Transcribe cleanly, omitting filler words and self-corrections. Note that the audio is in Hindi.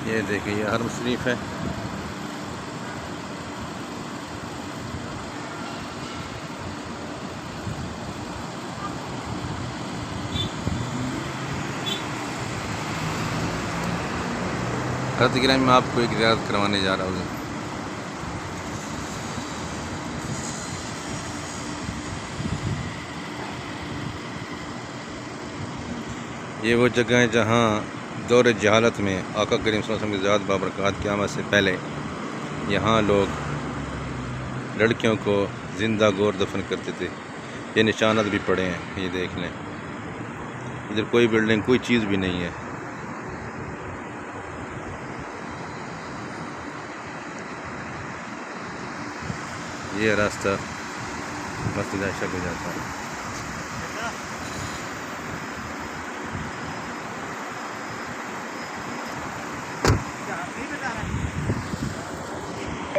ये देखिए, ये हरम शरीफ है। हज़रत गिरामी में आपको एक ज़ियारत करवाने जा रहा हूँ। ये वो जगह है जहाँ दौर जहालत में आका करीम सल्लल्लाहु अलैहि वसल्लम की ज़ात बाबरकत क़यामत से पहले यहाँ लोग लड़कियों को ज़िंदा गोर दफन करते थे। ये निशानात भी पड़े हैं, ये देख लें। इधर कोई बिल्डिंग, कोई चीज़ भी नहीं है। ये रास्ता मस्जिद आयशा को जाता है।